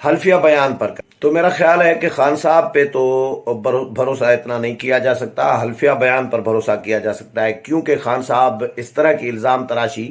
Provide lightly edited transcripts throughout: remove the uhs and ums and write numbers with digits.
حلفیہ بیان پر تو میرا خیال ہے کہ خان صاحب پہ تو بھروسہ اتنا نہیں کیا جا سکتا، حلفیہ بیان پر بھروسہ کیا جا سکتا ہے، کیونکہ خان صاحب اس طرح کی الزام تراشی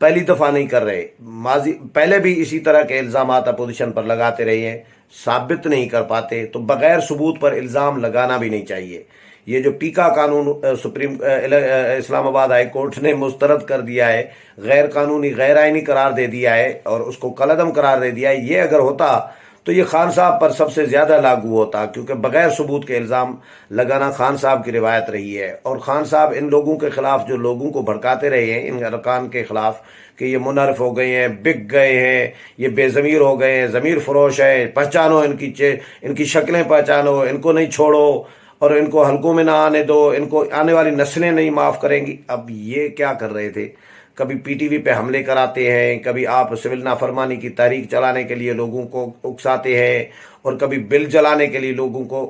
پہلی دفعہ نہیں کر رہے، ماضی پہلے بھی اسی طرح کے الزامات اپوزیشن پر لگاتے رہے ہیں، ثابت نہیں کر پاتے، تو بغیر ثبوت پر الزام لگانا بھی نہیں چاہیے۔ یہ جو پیکا قانون اسلام آباد ہائی کورٹ نے مسترد کر دیا ہے، غیر قانونی غیر آئینی قرار دے دیا ہے اور اس کو کالعدم قرار دے دیا ہے، یہ اگر ہوتا تو یہ خان صاحب پر سب سے زیادہ لاگو ہوتا، کیونکہ بغیر ثبوت کے الزام لگانا خان صاحب کی روایت رہی ہے، اور خان صاحب ان لوگوں کے خلاف جو لوگوں کو بھڑکاتے رہے ہیں، ان ارکان کے خلاف کہ یہ منحرف ہو گئے ہیں، بک گئے ہیں، یہ بے ضمیر ہو گئے ہیں، ضمیر فروش ہے، پہچانو ان کی شکلیں پہچانو، ان کو نہیں چھوڑو اور ان کو حلقوں میں نہ آنے دو، ان کو آنے والی نسلیں نہیں معاف کریں گی۔ اب یہ کیا کر رہے تھے؟ کبھی پی ٹی وی پہ حملے کراتے ہیں، کبھی آپ سول نافرمانی کی تحریک چلانے کے لیے لوگوں کو اکساتے ہیں، اور کبھی بل جلانے کے لیے لوگوں کو۔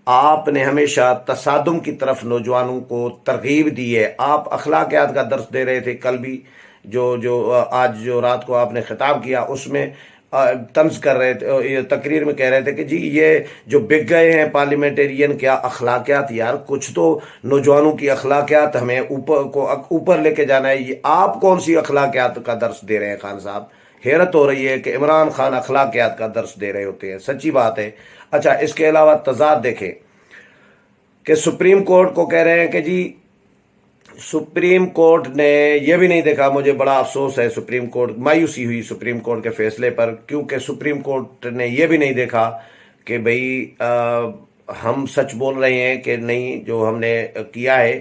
آپ نے ہمیشہ تصادم کی طرف نوجوانوں کو ترغیب دی ہے۔ آپ اخلاقیات کا درس دے رہے تھے کل بھی، جو آج جو رات کو آپ نے خطاب کیا اس میں طنز کر رہے تھے، تقریر میں کہہ رہے تھے کہ جی یہ جو بک گئے ہیں پارلیمنٹرین، کیا اخلاقیات، یار کچھ تو نوجوانوں کی اخلاقیات ہمیں اوپر لے کے جانا ہے۔ یہ آپ کون سی اخلاقیات کا درس دے رہے ہیں خان صاحب؟ حیرت ہو رہی ہے کہ عمران خان اخلاقیات کا درس دے رہے ہوتے ہیں، سچی بات ہے۔ اچھا، اس کے علاوہ تضاد دیکھیں کہ سپریم کورٹ کو کہہ رہے ہیں کہ جی سپریم کورٹ نے یہ بھی نہیں دیکھا، مجھے بڑا افسوس ہے، سپریم کورٹ مایوسی ہوئی سپریم کورٹ کے فیصلے پر، کیونکہ سپریم کورٹ نے یہ بھی نہیں دیکھا کہ بھئی ہم سچ بول رہے ہیں کہ نہیں جو ہم نے کیا ہے،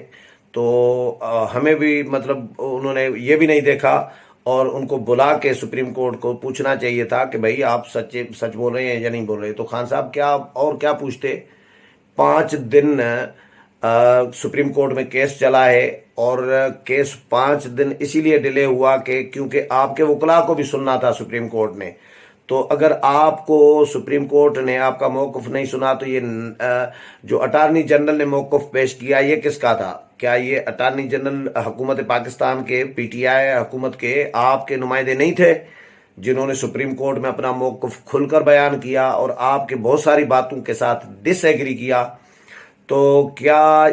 تو ہمیں بھی مطلب انہوں نے یہ بھی نہیں دیکھا، اور ان کو بلا کے سپریم کورٹ کو پوچھنا چاہیے تھا کہ بھئی آپ سچ بول رہے ہیں یا نہیں بول رہے۔ تو خان صاحب کیا پوچھتے؟ 5 دن سپریم کورٹ میں کیس چلا ہے، اور کیس 5 دن اسی لیے ڈیلے ہوا کہ کیونکہ آپ کے وکلاء کو بھی سننا تھا سپریم کورٹ نے۔ تو اگر آپ کو سپریم کورٹ نے آپ کا موقف نہیں سنا تو یہ جو اٹارنی جنرل نے موقف پیش کیا یہ کس کا تھا؟ کیا یہ اٹارنی جنرل حکومت پاکستان کے پی ٹی آئی حکومت کے آپ کے نمائندے نہیں تھے، جنہوں نے سپریم کورٹ میں اپنا موقف کھل کر بیان کیا اور آپ کے بہت ساری باتوں کے ساتھ ڈس ایگری کیا؟ تو کیا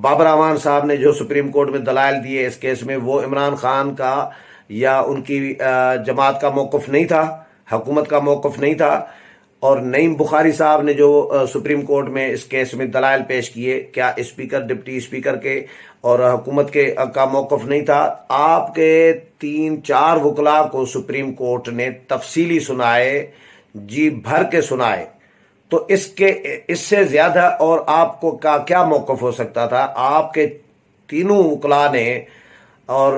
بابر اعوان صاحب نے جو سپریم کورٹ میں دلائل دیے اس کیس میں، وہ عمران خان کا یا ان کی جماعت کا موقف نہیں تھا، حکومت کا موقف نہیں تھا؟ اور نعیم بخاری صاحب نے جو سپریم کورٹ میں اس کیس میں دلائل پیش کیے، کیا اسپیکر، ڈپٹی اسپیکر کے اور حکومت کے کا موقف نہیں تھا؟ آپ کے 3-4 وکلاء کو سپریم کورٹ نے تفصیلی سنائے، جی بھر کے سنائے، تو اس سے زیادہ اور آپ کو کیا موقف ہو سکتا تھا؟ آپ کے تینوں وکلاء نے اور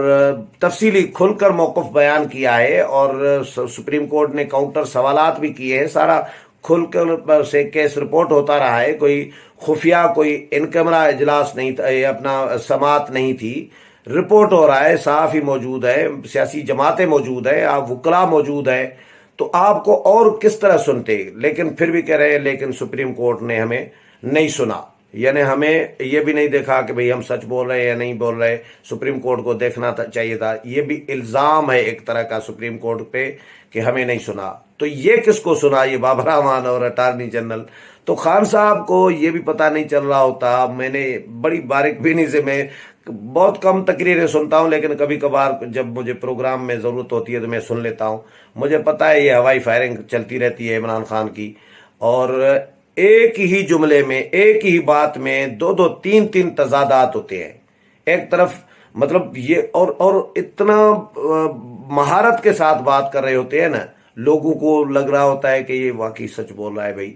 تفصیلی کھل کر موقف بیان کیا ہے، اور سپریم کورٹ نے کاؤنٹر سوالات بھی کیے ہیں، سارا کھل کر سے کیس رپورٹ ہوتا رہا ہے، کوئی خفیہ کوئی ان کیمرہ اجلاس نہیں تھا، اپنا سماعت نہیں تھی، رپورٹ ہو رہا ہے، صحافی موجود ہے، سیاسی جماعتیں موجود ہیں، آپ وکلاء موجود ہیں، تو آپ کو اور کس طرح سنتے؟ لیکن پھر بھی کہہ رہے ہیں لیکن سپریم کورٹ نے ہمیں نہیں سنا، یعنی ہمیں یہ بھی نہیں دیکھا کہ بھئی ہم سچ بول رہے ہیں یا نہیں بول رہے، سپریم کورٹ کو دیکھنا چاہیے تھا۔ یہ بھی الزام ہے ایک طرح کا سپریم کورٹ پہ کہ ہمیں نہیں سنا۔ تو یہ کس کو سنا؟ یہ بابر اعوان اور اٹارنی جنرل۔ تو خان صاحب کو یہ بھی پتہ نہیں چل رہا ہوتا۔ میں نے بڑی باریک بینی سے، میں بہت کم تقریریں سنتا ہوں، لیکن کبھی کبھار جب مجھے پروگرام میں ضرورت ہوتی ہے تو میں سن لیتا ہوں۔ مجھے پتہ ہے یہ ہوائی فائرنگ چلتی رہتی ہے عمران خان کی، اور ایک ہی جملے میں، ایک ہی بات میں 2-2 3-3 تضادات ہوتے ہیں۔ ایک طرف مطلب یہ اور اتنا مہارت کے ساتھ بات کر رہے ہوتے ہیں نا، لوگوں کو لگ رہا ہوتا ہے کہ یہ واقعی سچ بول رہا ہے بھائی۔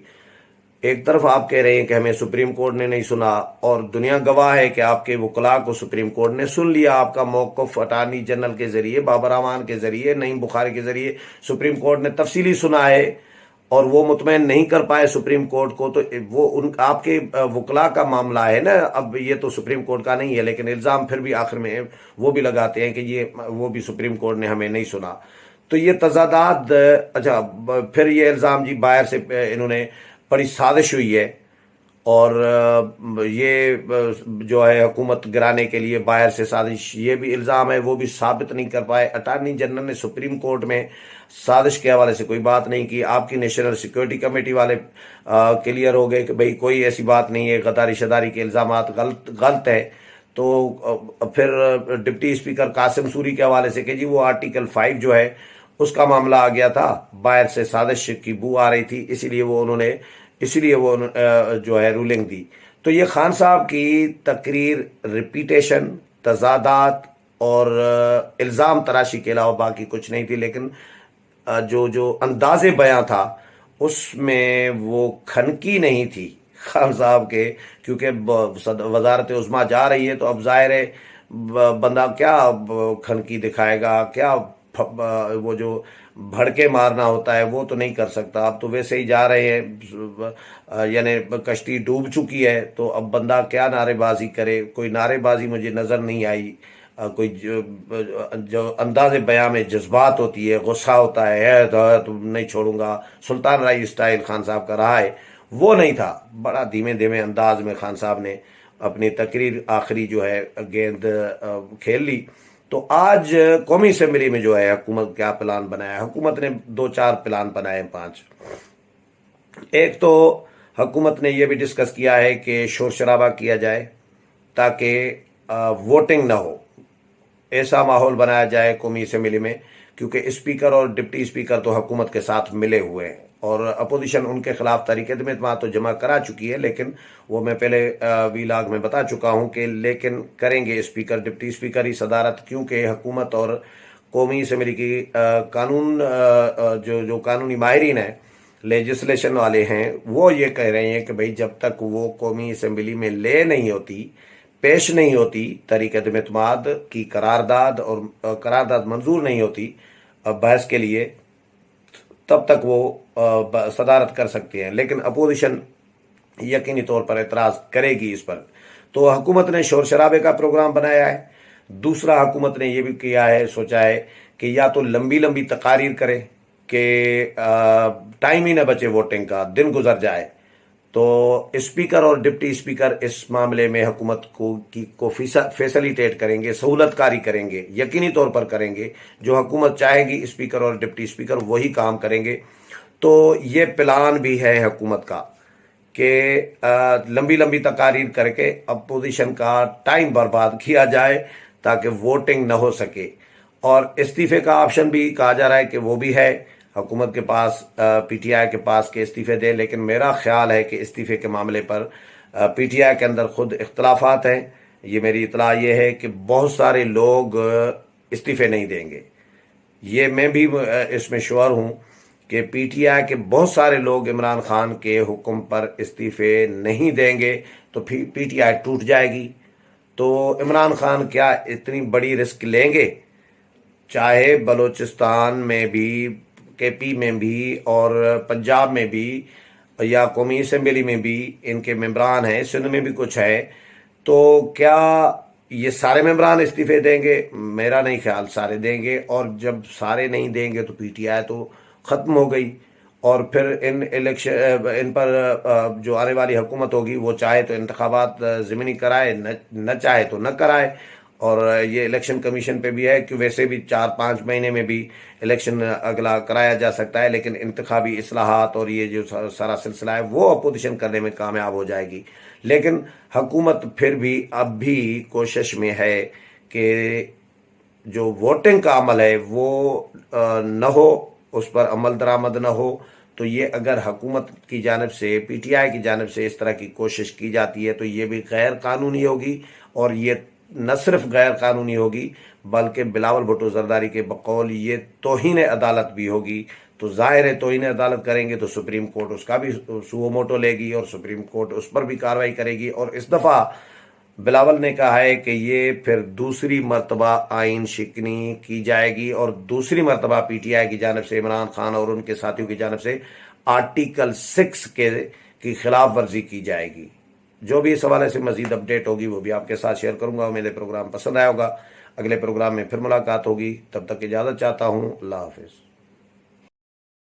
ایک طرف آپ کہہ رہے ہیں کہ ہمیں سپریم کورٹ نے نہیں سنا، اور دنیا گواہ ہے کہ آپ کے وکلاء کو سپریم کورٹ نے سن لیا، آپ کا موقف اٹارنی جنرل کے ذریعے، بابر اعوان کے ذریعے، نعیم بخاری کے ذریعے سپریم کورٹ نے تفصیلی سنا ہے، اور وہ مطمئن نہیں کر پائے سپریم کورٹ کو۔ تو وہ آپ کے وکلاء کا معاملہ ہے نا، اب یہ تو سپریم کورٹ کا نہیں ہے، لیکن الزام پھر بھی آخر میں وہ بھی لگاتے ہیں کہ یہ وہ بھی سپریم کورٹ نے ہمیں نہیں سنا۔ تو یہ تضادات۔ اچھا، پھر یہ الزام جی باہر سے انہوں نے بڑی سازش ہوئی ہے، اور یہ جو ہے حکومت گرانے کے لیے باہر سے سازش، یہ بھی الزام ہے، وہ بھی ثابت نہیں کر پائے۔ اٹارنی جنرل نے سپریم کورٹ میں سازش کے حوالے سے کوئی بات نہیں کی۔ آپ کی نیشنل سیکورٹی کمیٹی والے کلیئر ہو گئے کہ بھئی کوئی ایسی بات نہیں ہے، غداری شداری کے الزامات غلط ہے۔ تو پھر ڈپٹی اسپیکر قاسم سوری کے حوالے سے کہ جی وہ آرٹیکل 5 جو ہے اس کا معاملہ آ گیا تھا، باہر سے سازش کی بو آ رہی تھی، اسی لیے وہ جو ہے رولنگ دی۔ تو یہ خان صاحب کی تقریر ریپیٹیشن، تضادات اور الزام تراشی کے علاوہ باقی کچھ نہیں تھی، لیکن جو انداز بیاں تھا اس میں وہ کھنکی نہیں تھی خان صاحب کے، کیونکہ وزارت عظمیٰ جا رہی ہے تو اب ظاہر ہے بندہ کیا کھنکی دکھائے گا، کیا وہ جو بھڑکے مارنا ہوتا ہے وہ تو نہیں کر سکتا۔ اب تو ویسے ہی جا رہے ہیں، یعنی کشتی ڈوب چکی ہے، تو اب بندہ کیا نعرے بازی کرے؟ کوئی نعرے بازی مجھے نظر نہیں آئی۔ کوئی جو انداز بیاں میں جذبات ہوتی ہے، غصہ ہوتا ہے، تو نہیں چھوڑوں گا، سلطان رائی اسٹائل خان صاحب کا رہا ہے، وہ نہیں تھا۔ بڑا دھیمے دھیمے انداز میں خان صاحب نے اپنی تقریر آخری جو ہے گیند کھیل لی۔ تو آج قومی اسمبلی میں جو ہے حکومت کیا پلان بنایا ہے؟ حکومت نے 2-4 پلان بنائے ہیں، 5۔ ایک تو حکومت نے یہ بھی ڈسکس کیا ہے کہ شور شرابہ کیا جائے تاکہ ووٹنگ نہ ہو، ایسا ماحول بنایا جائے قومی اسمبلی میں، کیونکہ اسپیکر اور ڈپٹی اسپیکر تو حکومت کے ساتھ ملے ہوئے ہیں اور اپوزیشن ان کے خلاف تحریک عدم اعتماد تو جمع کرا چکی ہے، لیکن وہ میں پہلے ویلاگ میں بتا چکا ہوں کہ لیکن کریں گے اسپیکر ڈپٹی اسپیکر ہی صدارت، کیونکہ حکومت اور قومی اسمبلی کی قانون جو قانونی ماہرین ہیں، لیجسلیشن والے ہیں، وہ یہ کہہ رہے ہیں کہ بھئی جب تک وہ قومی اسمبلی میں نہیں ہوتی، پیش نہیں ہوتی، تحریک عدم اعتماد کی قرارداد اور قرارداد منظور نہیں ہوتی بحث کے لیے، تب تک وہ صدارت کر سکتے ہیں، لیکن اپوزیشن یقینی طور پر اعتراض کرے گی اس پر۔ تو حکومت نے شور شرابے کا پروگرام بنایا ہے۔ دوسرا، حکومت نے یہ بھی کیا ہے، سوچا ہے کہ یا تو لمبی لمبی تقاریر کرے کہ ٹائم ہی نہ بچے، ووٹنگ کا دن گزر جائے، تو اسپیکر اور ڈپٹی اسپیکر اس معاملے میں حکومت کو فیسلیٹیٹ کریں گے، سہولت کاری کریں گے، یقینی طور پر کریں گے۔ جو حکومت چاہے گی اسپیکر اور ڈپٹی اسپیکر وہی کام کریں گے۔ تو یہ پلان بھی ہے حکومت کا کہ لمبی لمبی تقاریر کر کے اپوزیشن کا ٹائم برباد کیا جائے تاکہ ووٹنگ نہ ہو سکے۔ اور استعفے کا آپشن بھی کہا جا رہا ہے کہ وہ بھی ہے حکومت کے پاس، پی ٹی آئی کے پاس، کہ استعفے دے، لیکن میرا خیال ہے کہ استعفے کے معاملے پر پی ٹی آئی کے اندر خود اختلافات ہیں۔ یہ میری اطلاع یہ ہے کہ بہت سارے لوگ استعفے نہیں دیں گے، یہ میں بھی اس میں شیور ہوں کہ پی ٹی آئی کے بہت سارے لوگ عمران خان کے حکم پر استعفے نہیں دیں گے، تو پی ٹی آئی ٹوٹ جائے گی۔ تو عمران خان کیا اتنی بڑی رسک لیں گے؟ چاہے بلوچستان میں بھی، کے پی میں بھی اور پنجاب میں بھی، یا قومی اسمبلی میں بھی ان کے ممبران ہیں، سندھ میں بھی کچھ ہے، تو کیا یہ سارے ممبران استعفے دیں گے؟ میرا نہیں خیال سارے دیں گے، اور جب سارے نہیں دیں گے تو پی ٹی آئی تو ختم ہو گئی، اور پھر ان پر جو آنے والی حکومت ہوگی وہ چاہے تو انتخابات ضمنی کرائے، نہ چاہے تو نہ کرائے۔ اور یہ الیکشن کمیشن پہ بھی ہے کہ ویسے بھی 4-5 مہینے میں بھی الیکشن اگلا کرایا جا سکتا ہے، لیکن انتخابی اصلاحات اور یہ جو سارا سلسلہ ہے وہ اپوزیشن کرنے میں کامیاب ہو جائے گی۔ لیکن حکومت پھر بھی اب بھی کوشش میں ہے کہ جو ووٹنگ کا عمل ہے وہ نہ ہو، اس پر عمل درآمد نہ ہو۔ تو یہ اگر حکومت کی جانب سے، پی ٹی آئی کی جانب سے اس طرح کی کوشش کی جاتی ہے تو یہ بھی غیر قانونی ہوگی، اور یہ نہ صرف غیر قانونی ہوگی بلکہ بلاول بھٹو زرداری کے بقول یہ توہین عدالت بھی ہوگی۔ تو ظاہر ہے توہین عدالت کریں گے تو سپریم کورٹ اس کا بھی سو موٹو لے گی، اور سپریم کورٹ اس پر بھی کارروائی کرے گی۔ اور اس دفعہ بلاول نے کہا ہے کہ یہ پھر دوسری مرتبہ آئین شکنی کی جائے گی، اور دوسری مرتبہ پی ٹی آئی کی جانب سے، عمران خان اور ان کے ساتھیوں کی جانب سے آرٹیکل 6 کی خلاف ورزی کی جائے گی۔ جو بھی اس حوالے سے مزید اپڈیٹ ہوگی وہ بھی آپ کے ساتھ شیئر کروں گا۔ میرے پروگرام پسند آیا ہوگا، اگلے پروگرام میں پھر ملاقات ہوگی، تب تک اجازت چاہتا ہوں، اللہ حافظ۔